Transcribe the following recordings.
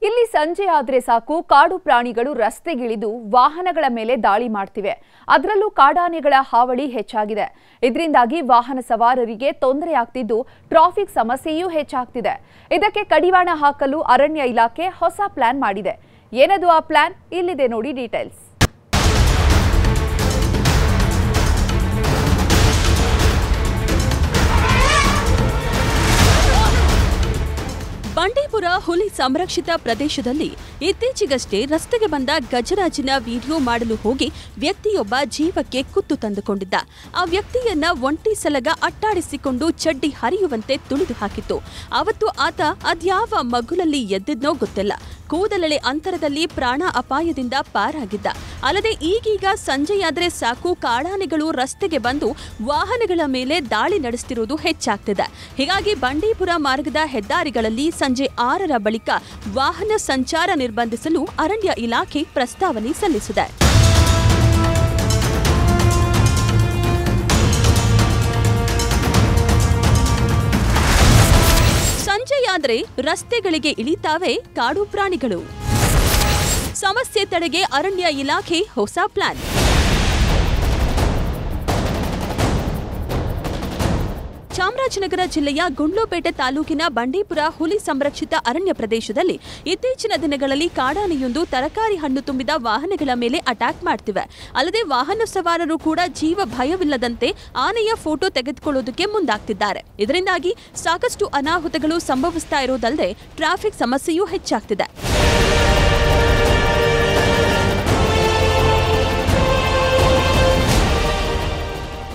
ಇಲ್ಲಿ ಸಂಜೆ ಆದರೆ ಸಾಕು ಕಾಡು ಪ್ರಾಣಿಗಳು ರಸ್ತೆಗಿಳಿದು ವಾಹನಗಳ ಮೇಲೆ ದಾಳಿ ಮಾಡ್ತಿವೆ. ಅದರಲ್ಲೂ ಕಾಡಾನೆಗಳ ಹಾವಳಿ ಹೆಚ್ಚಾಗಿದೆ. ಇದರಿಂದಾಗಿ ವಾಹನ ಸವಾರರಿಗೆ ತೊಂದರೆಯಾಗ್ತಿದ್ದು ಟ್ರಾಫಿಕ್ ಸಮಸ್ಯೆಯೂ ಹೆಚ್ಚಾಗ್ತಿದೆ. ಇದಕ್ಕೆ ಕಡಿವಾಣ ಹಾಕಲು ಅರಣ್ಯ ಇಲಾಖೆ ಹೊಸ ಪ್ಲಾನ್ ಮಾಡಿದೆ. ಏನದು ಆ ಪ್ಲಾನ್? ಇಲ್ಲಿದೆ ನೋಡಿ ಡೀಟೇಲ್ಸ್. ಬಂಡೀಪುರ ಹುಲಿ ಸಂರಕ್ಷಿತ ಪ್ರದೇಶದಲ್ಲಿ ಇತ್ತೀಚೆಗಷ್ಟೇ ರಸ್ತೆಗೆ ಬಂದ ಗಜರಾಜನ ವಿಡಿಯೋ ಮಾಡಲು ಹೋಗಿ ವ್ಯಕ್ತಿಯೊಬ್ಬ ಜೀವಕ್ಕೆ ಕುತ್ತು ತಂದುಕೊಂಡಿದ್ದ. ಆ ವ್ಯಕ್ತಿಯನ್ನ ಒಂಟಿ ಸಲಗ ಅಟ್ಟಾಡಿಸಿಕೊಂಡು ಚಡ್ಡಿ ಹರಿಯುವಂತೆ ತುಳಿದು ಹಾಕಿತ್ತು. ಅವತ್ತು ಆತ ಅದ್ಯಾವ ಮಗುಲಲ್ಲಿ ಎದ್ದಿದ್ನೋ ಗೊತ್ತಿಲ್ಲ. ಕೂದಲೆಳೆ ಅಂತರದಲ್ಲಿ ಪ್ರಾಣ ಅಪಾಯದಿಂದ ಪಾರಾಗಿದ್ದ. ಅಲ್ಲದೆ ಈಗೀಗ ಸಂಜೆಯಾದ್ರೆ ಸಾಕು ಕಾಡಾನೆಗಳು ರಸ್ತೆಗೆ ಬಂದು ವಾಹನಗಳ ಮೇಲೆ ದಾಳಿ ನಡೆಸುತ್ತಿರುವುದು ಹೆಚ್ಚಾಗ್ತಿದೆ. ಹೀಗಾಗಿ ಬಂಡೀಪುರ ಮಾರ್ಗದ ಹೆದ್ದಾರಿಗಳಲ್ಲಿ ಸಂಜೆ 6ರ ಬಳಿಕ ವಾಹನ ಸಂಚಾರ ನಿರ್ಬಂಧಿಸಲು ಅರಣ್ಯ ಇಲಾಖೆ ಪ್ರಸ್ತಾವನೆ ಸಲ್ಲಿಸಿದೆ. ಸಂಜೆಯಾದ್ರೆ ರಸ್ತೆಗಳಿಗೆ ಇಳಿತಾವೆ ಕಾಡು ಪ್ರಾಣಿಗಳು. ಸಮಸ್ಯೆ ತಡೆಗೆ ಅರಣ್ಯ ಇಲಾಖೆ ಹೊಸ ಪ್ಲಾನ್. ಚಾಮರಾಜನಗರ ಜಿಲ್ಲೆಯ ಗುಂಡ್ಲುಪೇಟೆ ತಾಲೂಕಿನ ಬಂಡೀಪುರ ಹುಲಿ ಸಂರಕ್ಷಿತ ಅರಣ್ಯ ಪ್ರದೇಶದಲ್ಲಿ ಇತ್ತೀಚಿನ ದಿನಗಳಲ್ಲಿ ಕಾಡಾನೆಯೊಂದು ತರಕಾರಿ ಹಣ್ಣು ತುಂಬಿದ ವಾಹನಗಳ ಮೇಲೆ ಅಟ್ಯಾಕ್ ಮಾಡ್ತಿವೆ. ಅಲ್ಲದೆ ವಾಹನ ಸವಾರರು ಕೂಡ ಜೀವ ಭಯವಿಲ್ಲದಂತೆ ಆನೆಯ ಫೋಟೋ ತೆಗೆದುಕೊಳ್ಳೋದಕ್ಕೆ ಮುಂದಾಗ್ತಿದ್ದಾರೆ. ಇದರಿಂದಾಗಿ ಸಾಕಷ್ಟು ಅನಾಹುತಗಳು ಸಂಭವಿಸ್ತಾ ಇರೋದಲ್ಲದೆ ಟ್ರಾಫಿಕ್ ಸಮಸ್ಯೆಯೂ ಹೆಚ್ಚಾಗ್ತಿದೆ.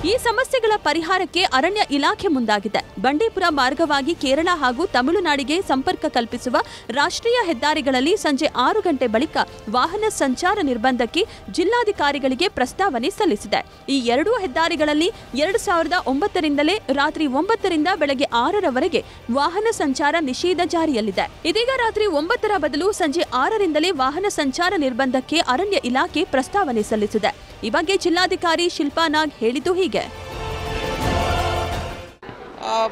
ಈ ಸಮಸ್ಯೆಗಳ ಪರಿಹಾರಕ್ಕೆ ಅರಣ್ಯ ಇಲಾಖೆ ಮುಂದಾಗಿದೆ. ಬಂಡೀಪುರ ಮಾರ್ಗವಾಗಿ ಕೇರಳ ಹಾಗೂ ತಮಿಳುನಾಡಿಗೆ ಸಂಪರ್ಕ ಕಲ್ಪಿಸುವ ರಾಷ್ಟ್ರೀಯ ಹೆದ್ದಾರಿಗಳಲ್ಲಿ ಸಂಜೆ 6 ಗಂಟೆ ಬಳಿಕ ವಾಹನ ಸಂಚಾರ ನಿರ್ಬಂಧಕ್ಕೆ ಜಿಲ್ಲಾಧಿಕಾರಿಗಳಿಗೆ ಪ್ರಸ್ತಾವನೆ ಸಲ್ಲಿಸಿದೆ. ಈ ಎರಡೂ ಹೆದ್ದಾರಿಗಳಲ್ಲಿ 2009ರಿಂದಲೇ ರಾತ್ರಿ 9ರಿಂದ ಬೆಳಗ್ಗೆ 6ರವರೆಗೆ ವಾಹನ ಸಂಚಾರ ನಿಷೇಧ ಜಾರಿಯಲ್ಲಿದೆ. ಇದೀಗ ರಾತ್ರಿ 9ರ ಬದಲು ಸಂಜೆ 6ರಿಂದಲೇ ವಾಹನ ಸಂಚಾರ ನಿರ್ಬಂಧಕ್ಕೆ ಅರಣ್ಯ ಇಲಾಖೆ ಪ್ರಸ್ತಾವನೆ ಸಲ್ಲಿಸಿದೆ. ಈ ಬಗ್ಗೆ ಜಿಲ್ಲಾಧಿಕಾರಿ ಶಿಲ್ಪಾ ನಾಗ್ ಹೇಳಿದ್ದು ಹೀಗೆ.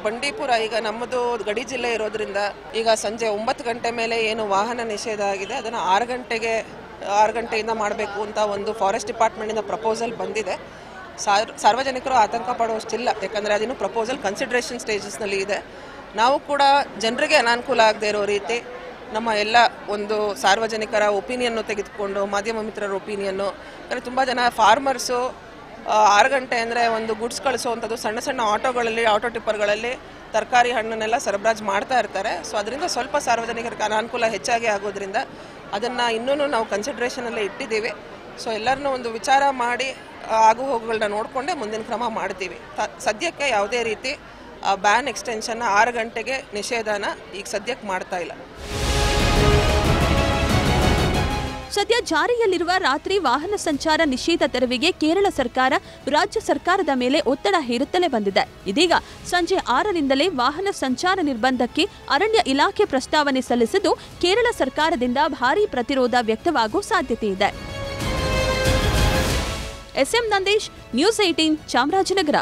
ಬಂಡೀಪುರ ಈಗ ನಮ್ಮದು ಗಡಿ ಜಿಲ್ಲೆ ಇರೋದ್ರಿಂದ ಈಗ ಸಂಜೆ 9 ಗಂಟೆ ಮೇಲೆ ಏನು ವಾಹನ ನಿಷೇಧ ಆಗಿದೆ ಅದನ್ನು 6 ಗಂಟೆಯಿಂದ ಮಾಡಬೇಕು ಅಂತ ಒಂದು ಫಾರೆಸ್ಟ್ ಡಿಪಾರ್ಟ್ಮೆಂಟಿಂದ ಪ್ರಪೋಸಲ್ ಬಂದಿದೆ. ಸಾರ್ವಜನಿಕರು ಆತಂಕ ಪಡುವಷ್ಟಿಲ್ಲ, ಯಾಕಂದರೆ ಅದಿನ್ನು ಪ್ರಪೋಸಲ್ ಕನ್ಸಿಡರೇಷನ್ ಸ್ಟೇಜಸ್ನಲ್ಲಿ ಇದೆ. ನಾವು ಕೂಡ ಜನರಿಗೆ ಅನಾನುಕೂಲ ಆಗದೆ ಇರೋ ರೀತಿ ನಮ್ಮ ಎಲ್ಲ ಒಂದು ಸಾರ್ವಜನಿಕರ ಒಪಿನಿಯನ್ನು ತೆಗೆದುಕೊಂಡು ಮಾಧ್ಯಮ ಮಿತ್ರರ ಒಪಿನಿಯನ್ನು, ಅಂದರೆ ತುಂಬ ಜನ ಫಾರ್ಮರ್ಸು 6 ಗಂಟೆ ಅಂದರೆ ಒಂದು ಗುಡ್ಸ್ ಕಳಿಸುವಂಥದ್ದು ಸಣ್ಣ ಸಣ್ಣ ಆಟೋಗಳಲ್ಲಿ ಆಟೋ ಟಿಪ್ಪರ್ಗಳಲ್ಲಿ ತರಕಾರಿ ಹಣ್ಣನ್ನೆಲ್ಲ ಸರಬರಾಜು ಮಾಡ್ತಾ ಇರ್ತಾರೆ. ಸೊ ಅದರಿಂದ ಸ್ವಲ್ಪ ಸಾರ್ವಜನಿಕರಿಗೆ ಅನಾನುಕೂಲ ಹೆಚ್ಚಾಗಿ ಆಗೋದ್ರಿಂದ ಅದನ್ನು ಇನ್ನೂ ನಾವು ಕನ್ಸಿಡ್ರೇಷನಲ್ಲೇ ಇಟ್ಟಿದ್ದೀವಿ. ಸೊ ಎಲ್ಲರನ್ನೂ ಒಂದು ವಿಚಾರ ಮಾಡಿ ಆಗು ಹೋಗುಗಳನ್ನ ನೋಡಿಕೊಂಡೇ ಮುಂದಿನ ಕ್ರಮ ಮಾಡ್ತೀವಿ. ಸದ್ಯಕ್ಕೆ ಯಾವುದೇ ರೀತಿ ಬ್ಯಾನ್ ಎಕ್ಸ್ಟೆನ್ಷನ್ನ 6 ಗಂಟೆಗೆ ನಿಷೇಧನ ಈಗ ಸದ್ಯಕ್ಕೆ ಮಾಡ್ತಾ ಇಲ್ಲ. ಸದ್ಯ ಜಾರಿಯಲ್ಲಿರುವ ರಾತ್ರಿ ವಾಹನ ಸಂಚಾರ ನಿಷೇಧ ತೆರವಿಗೆ ಕೇರಳ ಸರ್ಕಾರ ರಾಜ್ಯ ಸರ್ಕಾರದ ಮೇಲೆ ಒತ್ತಡ ಹೇರುತ್ತಲೇ ಬಂದಿದೆ. ಇದೀಗ ಸಂಜೆ 6ರಿಂದಲೇ ವಾಹನ ಸಂಚಾರ ನಿರ್ಬಂಧಕ್ಕೆ ಅರಣ್ಯ ಇಲಾಖೆ ಪ್ರಸ್ತಾವನೆ ಸಲ್ಲಿಸಿದ್ದು ಕೇರಳ ಸರ್ಕಾರದಿಂದ ಭಾರೀ ಪ್ರತಿರೋಧ ವ್ಯಕ್ತವಾಗುವ ಸಾಧ್ಯತೆ ಇದೆ. SM Nandish, news 18, Chamarajanagar.